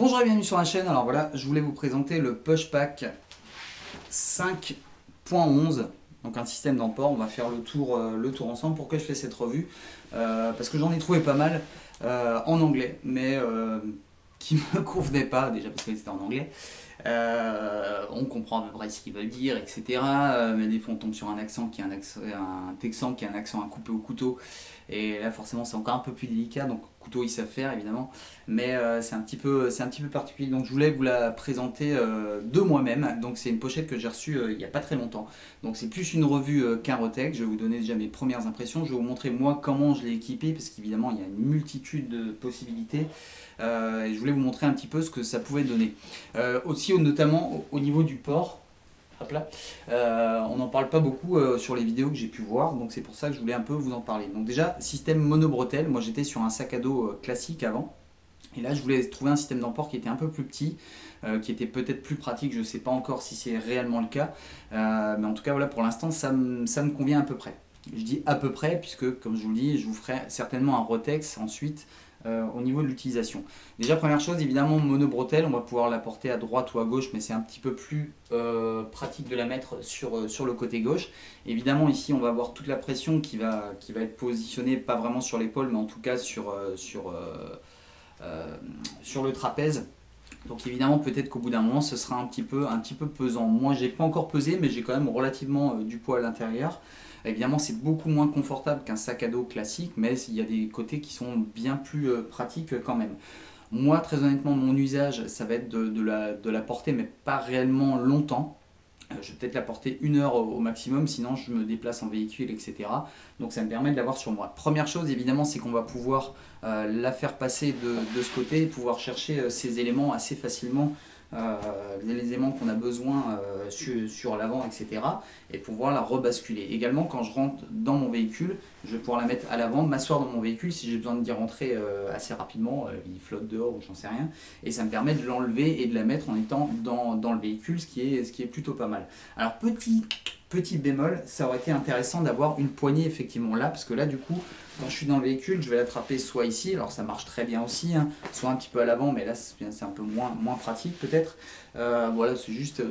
Bonjour et bienvenue sur la chaîne. Alors voilà, je voulais vous présenter le Pushpak 5.11, donc un système d'emport. On va faire le tour ensemble. Pourquoi je fais cette revue parce que j'en ai trouvé pas mal en anglais, mais qui me convenaient pas, déjà parce que c'était en anglais. On comprend à peu près ce qu'ils veulent dire, etc. Mais des fois on tombe sur un accent qui est un texan qui a un accent à couper au couteau. Et là forcément c'est encore un peu plus délicat, donc couteau ils savent faire évidemment, mais c'est un petit peu particulier. Donc je voulais vous la présenter de moi-même. Donc c'est une pochette que j'ai reçue il n'y a pas très longtemps. Donc c'est plus une revue qu'un retech. Je vais vous donner déjà mes premières impressions. Je vais vous montrer moi comment je l'ai équipé, parce qu'évidemment il y a une multitude de possibilités. Et je voulais vous montrer un petit peu ce que ça pouvait donner. Aussi notamment au niveau du port. Hop là. On n'en parle pas beaucoup sur les vidéos que j'ai pu voir, donc c'est pour ça que je voulais un peu vous en parler. Donc déjà, système monobretelle. Moi j'étais sur un sac à dos classique avant, et là je voulais trouver un système d'emport qui était un peu plus petit, qui était peut-être plus pratique. Je ne sais pas encore si c'est réellement le cas, mais en tout cas voilà, pour l'instant ça me convient à peu près. Je dis à peu près puisque, comme je vous le dis, je vous ferai certainement un Rotex ensuite au niveau de l'utilisation. Déjà, première chose, évidemment, monobretelle, on va pouvoir la porter à droite ou à gauche, mais c'est un petit peu plus pratique de la mettre sur le côté gauche. Évidemment, ici, on va avoir toute la pression qui va être positionnée, pas vraiment sur l'épaule, mais en tout cas sur le trapèze. Donc évidemment, peut-être qu'au bout d'un moment, ce sera un petit peu pesant. Moi, j'ai pas encore pesé, mais j'ai quand même relativement du poids à l'intérieur. Évidemment, c'est beaucoup moins confortable qu'un sac à dos classique, mais il y a des côtés qui sont bien plus pratiques quand même. Moi, très honnêtement, mon usage, ça va être de la porter, mais pas réellement longtemps. Je vais peut-être la porter 1 heure au maximum, sinon je me déplace en véhicule, etc. Donc ça me permet de l'avoir sur moi. Première chose, évidemment, c'est qu'on va pouvoir la faire passer de ce côté et pouvoir chercher ces éléments assez facilement, les éléments qu'on a besoin sur l'avant, etc. et pouvoir la rebasculer. Également, quand je rentre dans mon véhicule, je vais pouvoir la mettre à l'avant, m'asseoir dans mon véhicule si j'ai besoin d'y rentrer assez rapidement, il flotte dehors ou j'en sais rien, et ça me permet de l'enlever et de la mettre en étant dans le véhicule, ce qui est plutôt pas mal. Alors petit bémol, ça aurait été intéressant d'avoir une poignée effectivement là, parce que là du coup, quand je suis dans le véhicule, je vais l'attraper soit ici, alors ça marche très bien aussi, hein, soit un petit peu à l'avant, mais là c'est un peu moins pratique peut-être. Voilà, c'est juste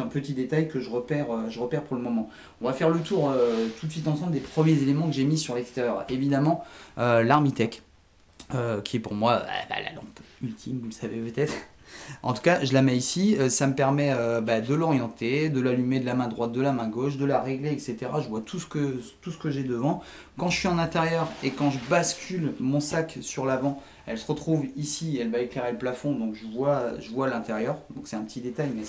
un petit détail que je repère pour le moment. On va faire le tour tout de suite ensemble des premiers éléments que j'ai mis sur l'extérieur. Évidemment, l'Armitech, qui est pour moi la lampe ultime, vous le savez peut-être. En tout cas, je la mets ici, ça me permet de l'orienter, de l'allumer de la main droite, de la main gauche, de la régler, etc. Je vois tout ce que j'ai devant. Quand je suis en intérieur et quand je bascule mon sac sur l'avant, elle se retrouve ici, elle va éclairer le plafond, donc je vois l'intérieur. Donc c'est un petit détail, mais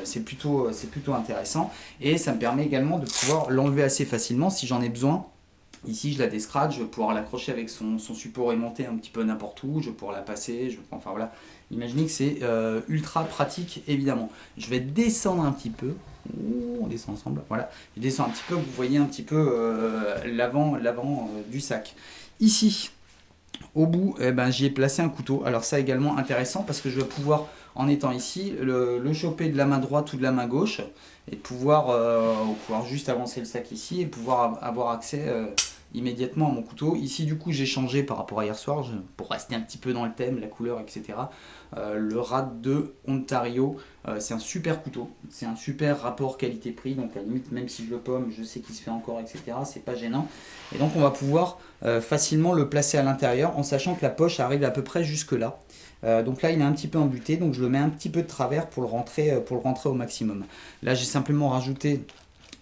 c'est plutôt intéressant. Et ça me permet également de pouvoir l'enlever assez facilement si j'en ai besoin. Ici, je la descrade, je vais pouvoir l'accrocher avec son support aimanté un petit peu n'importe où, je vais pouvoir la passer, enfin voilà. Imaginez que c'est ultra pratique, évidemment. Je vais descendre un petit peu. Ouh, on descend ensemble, voilà. Je descends un petit peu, vous voyez un petit peu l'avant du sac. Ici, au bout, j'y ai placé un couteau. Alors ça également intéressant parce que je vais pouvoir, en étant ici, le choper de la main droite ou de la main gauche et pouvoir juste avancer le sac ici et pouvoir avoir accès immédiatement à mon couteau. Ici du coup j'ai changé par rapport à hier soir, pour rester un petit peu dans le thème, la couleur, etc. Le RAD 2 Ontario, c'est un super couteau, c'est un super rapport qualité-prix, donc à la limite même si je le pomme, je sais qu'il se fait encore, etc. C'est pas gênant. Et donc on va pouvoir facilement le placer à l'intérieur en sachant que la poche arrive à peu près jusque là. Donc là il est un petit peu embuté, donc je le mets un petit peu de travers pour le rentrer au maximum. Là j'ai simplement rajouté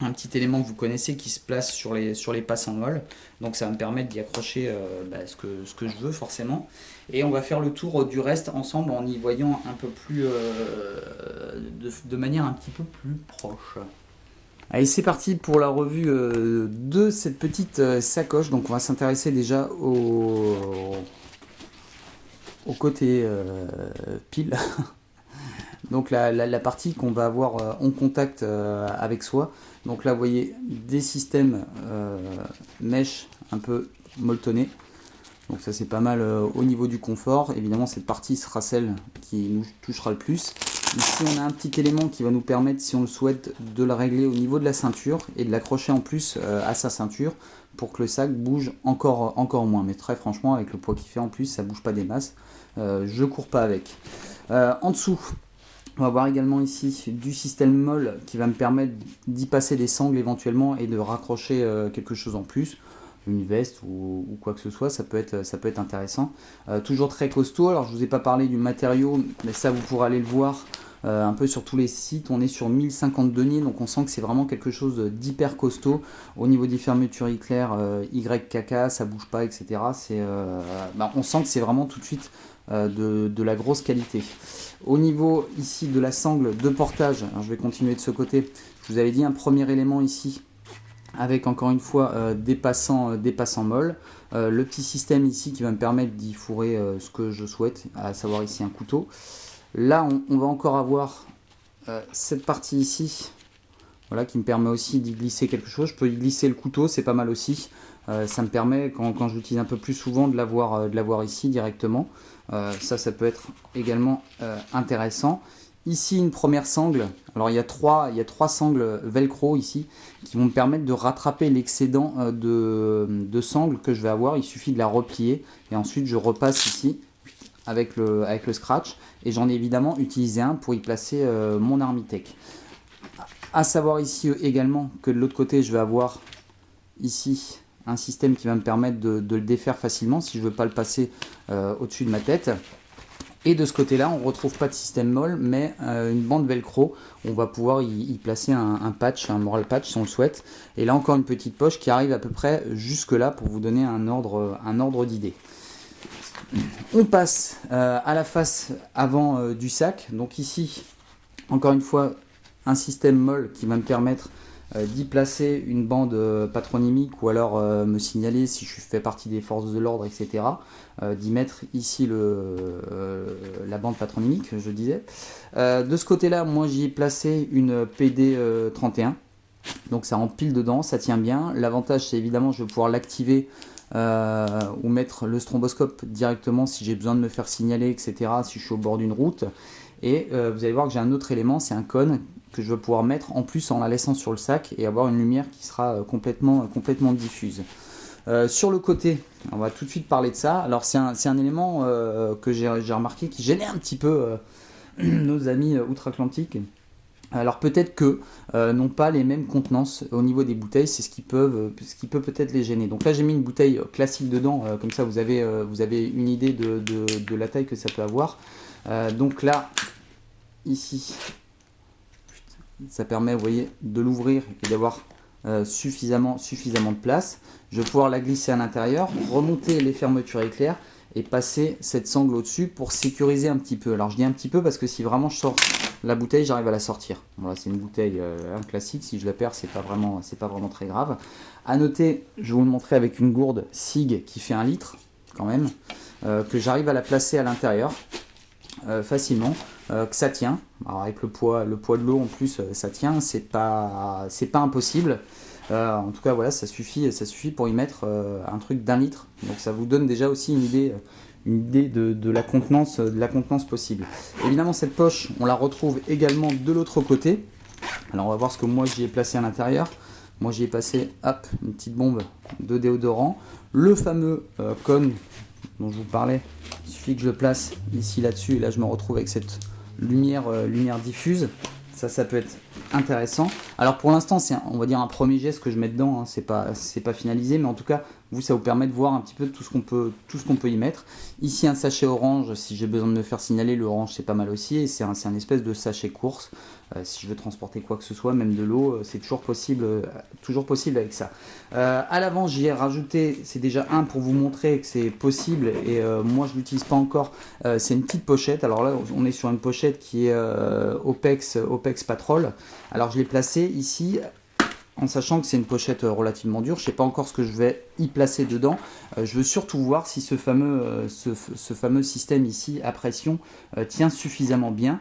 un petit élément que vous connaissez qui se place sur les passes en molle, donc ça va me permettre d'y accrocher ce que je veux forcément. Et on va faire le tour du reste ensemble en y voyant un peu plus de manière un petit peu plus proche. Allez, c'est parti pour la revue de cette petite sacoche. Donc on va s'intéresser déjà au côté pile. Donc la partie qu'on va avoir en contact avec soi. Donc là vous voyez des systèmes mèche un peu molletonnés. Donc ça c'est pas mal au niveau du confort. Évidemment cette partie sera celle qui nous touchera le plus. Ici on a un petit élément qui va nous permettre, si on le souhaite, de le régler au niveau de la ceinture et de l'accrocher en plus à sa ceinture pour que le sac bouge encore moins. Mais très franchement, avec le poids qu'il fait en plus, ça bouge pas des masses. Je cours pas avec. En dessous, on va voir également ici du système molle qui va me permettre d'y passer des sangles éventuellement et de raccrocher quelque chose en plus, une veste ou quoi que ce soit, ça peut être intéressant. Toujours très costaud, alors je vous ai pas parlé du matériau, mais ça vous pourrez aller le voir un peu sur tous les sites. On est sur 1050 deniers, donc on sent que c'est vraiment quelque chose d'hyper costaud. Au niveau des fermetures éclairs, YKK, ça bouge pas, etc. On sent que c'est vraiment tout de suite de la grosse qualité. Au niveau ici de la sangle de portage, alors je vais continuer de ce côté, je vous avais dit un premier élément ici avec encore une fois des passants molles, le petit système ici qui va me permettre d'y fourrer ce que je souhaite, à savoir ici un couteau. Là on va encore avoir cette partie ici, voilà, qui me permet aussi d'y glisser quelque chose. Je peux y glisser le couteau, c'est pas mal aussi. Ça me permet, quand je l'utilise un peu plus souvent, de l'avoir ici directement. Ça peut être également intéressant. Ici, une première sangle. Alors, il y a trois sangles velcro ici qui vont me permettre de rattraper l'excédent de sangles que je vais avoir. Il suffit de la replier et ensuite je repasse ici avec le scratch. Et j'en ai évidemment utilisé un pour y placer mon Armitech. À savoir ici également que de l'autre côté, je vais avoir ici un système qui va me permettre de le défaire facilement si je ne veux pas le passer au-dessus de ma tête. Et de ce côté-là, on ne retrouve pas de système molle, mais une bande velcro. On va pouvoir y placer un patch, un moral patch si on le souhaite. Et là encore une petite poche qui arrive à peu près jusque là pour vous donner un ordre d'idée. On passe à la face avant du sac. Donc ici, encore une fois, un système molle qui va me permettre d'y placer une bande patronymique ou alors me signaler si je fais partie des forces de l'ordre, etc. D'y mettre ici la bande patronymique, je disais. De ce côté-là, moi j'y ai placé une PD 31. Donc ça empile dedans, ça tient bien. L'avantage, c'est évidemment je vais pouvoir l'activer ou mettre le stromboscope directement si j'ai besoin de me faire signaler, etc. Si je suis au bord d'une route. Et vous allez voir que j'ai un autre élément, c'est un cône que je vais pouvoir mettre en plus en la laissant sur le sac et avoir une lumière qui sera complètement diffuse. Sur le côté, on va tout de suite parler de ça. Alors c'est un élément que j'ai remarqué qui gênait un petit peu nos amis outre-Atlantique. Alors peut-être que n'ont pas les mêmes contenances au niveau des bouteilles, c'est ce qui peut peut-être les gêner. Donc là j'ai mis une bouteille classique dedans, comme ça vous avez une idée de la taille que ça peut avoir. Donc là, ici, ça permet, vous voyez, de l'ouvrir et d'avoir suffisamment de place. Je vais pouvoir la glisser à l'intérieur, remonter les fermetures éclairs et passer cette sangle au-dessus pour sécuriser un petit peu. Alors je dis un petit peu parce que si vraiment je sors la bouteille, j'arrive à la sortir. Voilà, c'est une bouteille classique, si je la perds, c'est pas vraiment très grave. À noter, je vais vous le montrer avec une gourde SIG qui fait 1 litre quand même, que j'arrive à la placer à l'intérieur facilement, que ça tient. Alors avec le poids de l'eau en plus, ça tient, c'est pas impossible. En tout cas voilà, ça suffit pour y mettre un truc d'1 litre. Donc ça vous donne déjà aussi une idée de la contenance possible. Évidemment cette poche, on la retrouve également de l'autre côté. Alors on va voir ce que moi j'y ai placé à l'intérieur. Moi j'y ai passé une petite bombe de déodorant, le fameux cône dont je vous parlais. Il suffit que je le place ici là-dessus et là je me retrouve avec cette lumière diffuse. Ça peut être intéressant. Alors pour l'instant c'est on va dire un premier geste que je mets dedans, hein. C'est pas finalisé, mais en tout cas vous ça vous permet de voir un petit peu tout ce qu'on peut y mettre. Ici un sachet orange, si j'ai besoin de me faire signaler, l'orange c'est pas mal aussi, et c'est un espèce de sachet course. Si je veux transporter quoi que ce soit, même de l'eau, c'est toujours possible avec ça. À l'avant j'y ai rajouté, c'est déjà un pour vous montrer que c'est possible, et moi je l'utilise pas encore, c'est une petite pochette. Alors là on est sur une pochette qui est Opex Patrol. Alors je l'ai placée ici en sachant que c'est une pochette relativement dure. Je sais pas encore ce que je vais y placer dedans. Je veux surtout voir si ce fameux système ici à pression tient suffisamment bien.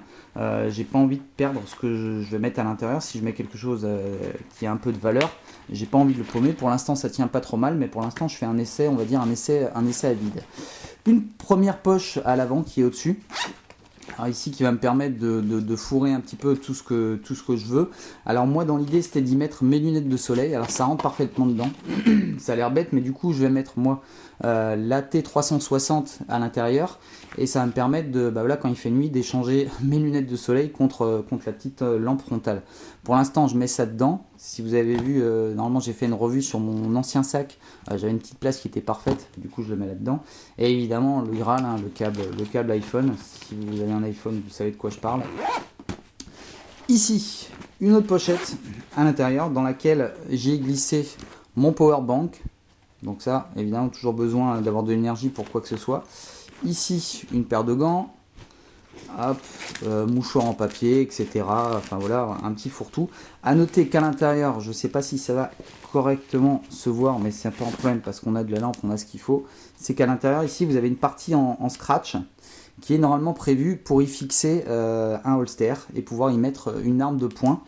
J'ai pas envie de perdre ce que je vais mettre à l'intérieur. Si je mets quelque chose qui a un peu de valeur, j'ai pas envie de le paumer. Pour l'instant ça tient pas trop mal, mais pour l'instant je fais un essai, on va dire un essai à vide. Une première poche à l'avant qui est au-dessus. Alors ici qui va me permettre de fourrer un petit peu tout ce que je veux. Alors moi dans l'idée c'était d'y mettre mes lunettes de soleil, alors ça rentre parfaitement dedans. Ça a l'air bête mais du coup je vais mettre moi la T360 à l'intérieur et ça va me permettre de, bah voilà, quand il fait nuit, d'échanger mes lunettes de soleil contre la petite lampe frontale. Pour l'instant je mets ça dedans. Si vous avez vu, normalement j'ai fait une revue sur mon ancien sac, j'avais une petite place qui était parfaite, du coup je le mets là-dedans. Et évidemment le Graal, hein, le câble iPhone, si vous avez un iPhone vous savez de quoi je parle. Ici, une autre pochette à l'intérieur dans laquelle j'ai glissé mon power bank. Donc ça, évidemment, toujours besoin d'avoir de l'énergie pour quoi que ce soit. Ici, une paire de gants. Hop, mouchoir en papier, etc. Enfin voilà, un petit fourre-tout. À noter qu'à l'intérieur, je ne sais pas si ça va correctement se voir, mais c'est un peu un problème parce qu'on a de la lampe, on a ce qu'il faut. C'est qu'à l'intérieur, ici, vous avez une partie en scratch qui est normalement prévue pour y fixer un holster et pouvoir y mettre une arme de poing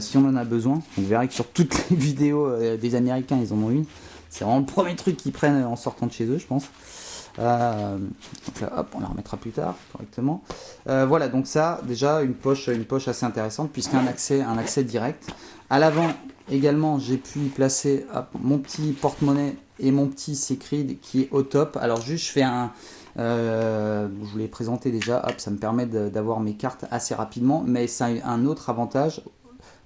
si on en a besoin. Vous verrez que sur toutes les vidéos des Américains, ils en ont une. C'est vraiment le premier truc qu'ils prennent en sortant de chez eux, je pense. Donc là, hop, on la remettra plus tard correctement. Voilà, donc ça, déjà une poche assez intéressante puisqu'il y a un accès direct. À l'avant également, j'ai pu y placer mon petit porte-monnaie et mon petit Secrid qui est au top. Alors juste, je fais je vous l'ai présenté déjà. Hop, ça me permet d'avoir mes cartes assez rapidement, mais ça a un autre avantage.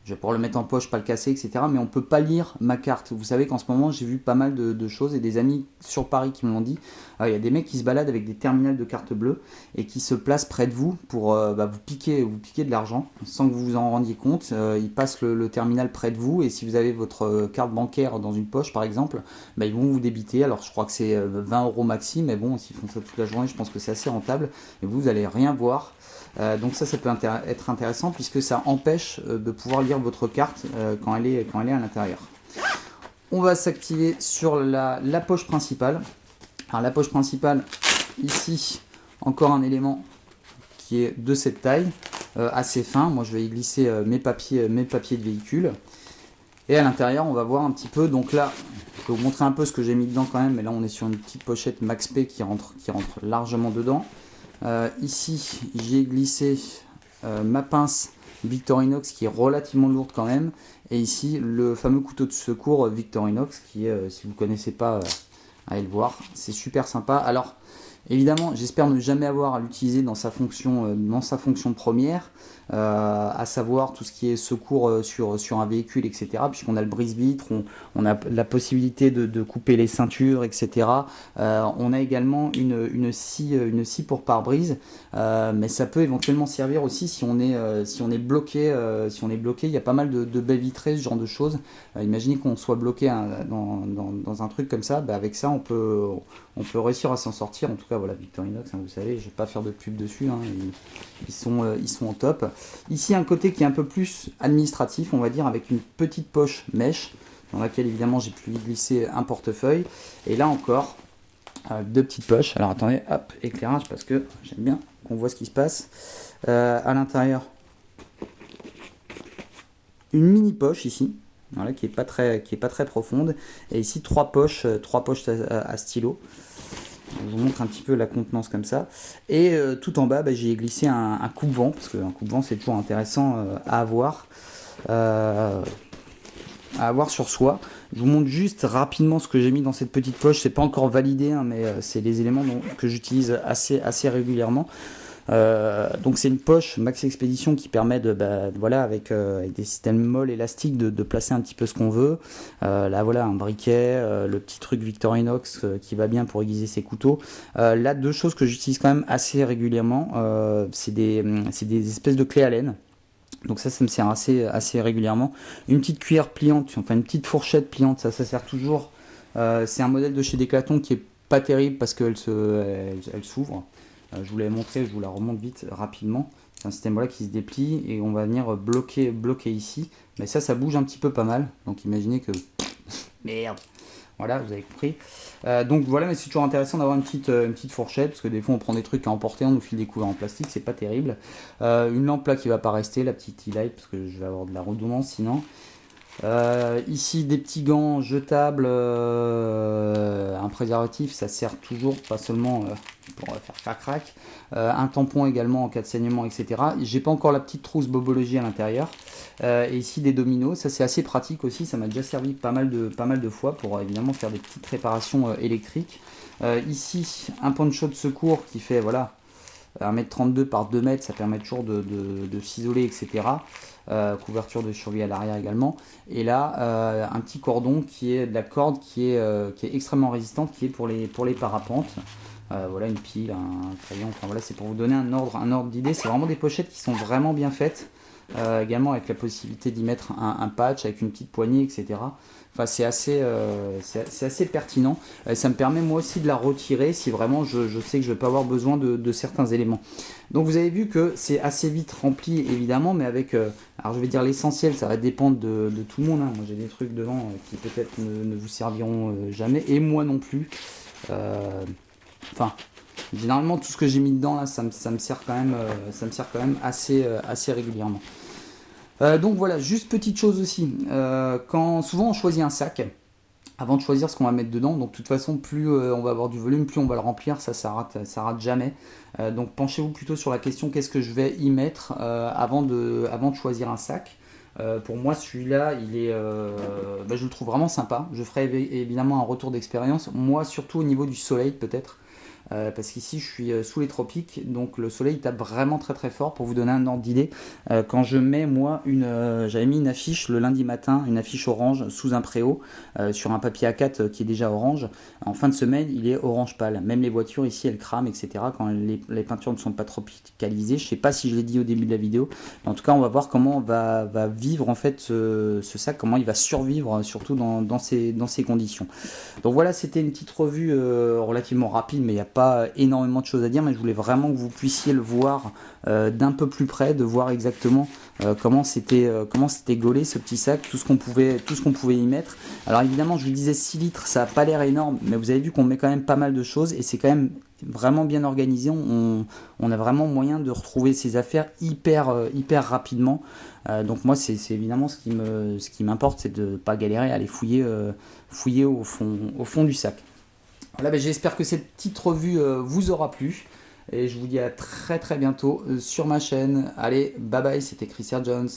Je vais pouvoir le mettre en poche, pas le casser, etc. Mais on ne peut pas lire ma carte. Vous savez qu'en ce moment, j'ai vu pas mal de choses et des amis sur Paris qui me l'ont dit. Il y a des mecs qui se baladent avec des terminals de carte bleue et qui se placent près de vous pour vous piquer de l'argent sans que vous vous en rendiez compte. Ils passent le terminal près de vous et si vous avez votre carte bancaire dans une poche, par exemple, ils vont vous débiter. Alors, je crois que c'est 20 € maxi, mais bon, s'ils font ça toute la journée, je pense que c'est assez rentable et vous n'allez rien voir. Donc ça peut être intéressant puisque ça empêche de pouvoir lire votre carte quand elle est à l'intérieur. On va s'activer sur la poche principale. Alors la poche principale, ici, encore un élément qui est de cette taille, assez fin. Moi je vais y glisser mes papiers de véhicule. Et à l'intérieur, on va voir un petit peu. Donc là, je vais vous montrer un peu ce que j'ai mis dedans quand même. Mais là, on est sur une petite pochette Max P qui rentre largement dedans. Ici j'ai glissé ma pince Victorinox qui est relativement lourde quand même et ici le fameux couteau de secours Victorinox qui est, si vous ne connaissez pas, allez le voir, c'est super sympa. Alors évidemment j'espère ne jamais avoir à l'utiliser dans sa fonction première, à savoir tout ce qui est secours sur un véhicule, etc. Puisqu'on a le brise-vitre, on a la possibilité de couper les ceintures, etc. On a également une scie pour pare-brise, mais ça peut éventuellement servir aussi si on est bloqué. Il y a pas mal de baies vitrées, ce genre de choses. Imaginez qu'on soit bloqué dans un truc comme ça, avec ça on peut réussir à s'en sortir. En tout cas voilà, Victorinox, vous savez, je vais pas faire de pub dessus, ils sont au top. Ici un côté qui est un peu plus administratif, on va dire, avec une petite poche mèche dans laquelle évidemment j'ai pu y glisser un portefeuille, et là encore deux petites poches. Alors attendez, hop, éclairage parce que j'aime bien qu'on voit ce qui se passe. À l'intérieur, une mini poche ici, voilà, qui est pas très profonde, et ici trois poches à stylo. Je vous montre un petit peu la contenance comme ça. Et tout en bas, j'ai glissé un coupe-vent, parce qu'un coupe-vent c'est toujours intéressant à avoir sur soi. Je vous montre juste rapidement ce que j'ai mis dans cette petite poche. C'est pas encore validé, mais c'est les éléments que j'utilise assez régulièrement. Donc c'est une poche Max Expédition qui permet avec des systèmes molles élastiques de placer un petit peu ce qu'on veut. Là voilà, un briquet, le petit truc Victorinox qui va bien pour aiguiser ses couteaux. Là, deux choses que j'utilise quand même assez régulièrement, c'est des espèces de clés Allen. Donc ça me sert assez régulièrement. Une petite cuillère pliante, enfin une petite fourchette pliante, ça sert toujours. C'est un modèle de chez Decathlon qui est pas terrible parce qu'elle s'ouvre. Je vous l'ai montré, je vous la remonte vite rapidement. C'est un système qui se déplie et on va venir bloquer ici. Mais ça bouge un petit peu pas mal. Donc imaginez que... Merde. Voilà, vous avez compris. Donc voilà, mais c'est toujours intéressant d'avoir une petite fourchette, parce que des fois on prend des trucs à emporter, on nous file des couverts en plastique, c'est pas terrible. Une lampe là qui va pas rester, la petite e-light, parce que je vais avoir de la redondance sinon. Ici des petits gants jetables, un préservatif, ça sert toujours, pas seulement pour faire crac-crac. Un tampon également en cas de saignement, etc. J'ai pas encore la petite trousse Bobologie à l'intérieur. Et ici des dominos, ça c'est assez pratique aussi, ça m'a déjà servi pas mal de fois pour évidemment faire des petites réparations électriques. Ici un poncho de secours qui fait voilà 1m32 par 2 mètres, ça permet toujours de s'isoler, etc. Couverture de survie à l'arrière également. Et là, un petit cordon qui est de la corde qui est extrêmement résistante, qui est pour les parapentes. Voilà, une pile, un crayon, enfin voilà, c'est pour vous donner un ordre d'idée. C'est vraiment des pochettes qui sont vraiment bien faites. Également avec la possibilité d'y mettre un patch avec une petite poignée, etc. Enfin, c'est assez pertinent. Ça me permet moi aussi de la retirer si vraiment je sais que je vais pas avoir besoin de certains éléments. Donc vous avez vu que c'est assez vite rempli évidemment, mais avec, alors je vais dire l'essentiel, ça va dépendre de tout le monde. Hein. Moi j'ai des trucs devant qui peut-être ne vous serviront jamais, et moi non plus. Enfin, généralement tout ce que j'ai mis dedans là, ça me sert quand même assez régulièrement. Donc voilà, juste petite chose aussi, quand souvent on choisit un sac avant de choisir ce qu'on va mettre dedans, donc de toute façon plus on va avoir du volume, plus on va le remplir, ça rate jamais. Donc penchez-vous plutôt sur la question qu'est-ce que je vais y mettre avant de choisir un sac. Pour moi celui-là je le trouve vraiment sympa. Je ferai évidemment un retour d'expérience, moi surtout au niveau du soleil peut-être. Parce qu'ici je suis sous les tropiques, donc le soleil tape vraiment très très fort. Pour vous donner un ordre d'idée, quand je mets moi j'avais mis une affiche le lundi matin, une affiche orange sous un préau sur un papier A4 qui est déjà orange. En fin de semaine il est orange pâle, même les voitures ici elles crament, etc. quand les peintures ne sont pas tropicalisées. Je sais pas si je l'ai dit au début de la vidéo, mais en tout cas on va voir comment va vivre en fait ce sac, comment il va survivre surtout dans ces conditions. Donc voilà, c'était une petite revue relativement rapide, mais il y a pas énormément de choses à dire, mais je voulais vraiment que vous puissiez le voir d'un peu plus près, de voir exactement comment c'était gaulé ce petit sac, tout ce qu'on pouvait y mettre. Alors évidemment je vous disais 6 litres, ça n'a pas l'air énorme, mais vous avez vu qu'on met quand même pas mal de choses et c'est quand même vraiment bien organisé. On a vraiment moyen de retrouver ses affaires hyper rapidement. Donc moi c'est évidemment ce qui m'importe, c'est de ne pas galérer à aller fouiller au fond du sac. Voilà, j'espère que cette petite revue vous aura plu et je vous dis à très très bientôt sur ma chaîne. Allez, bye bye, c'était Christian Jones.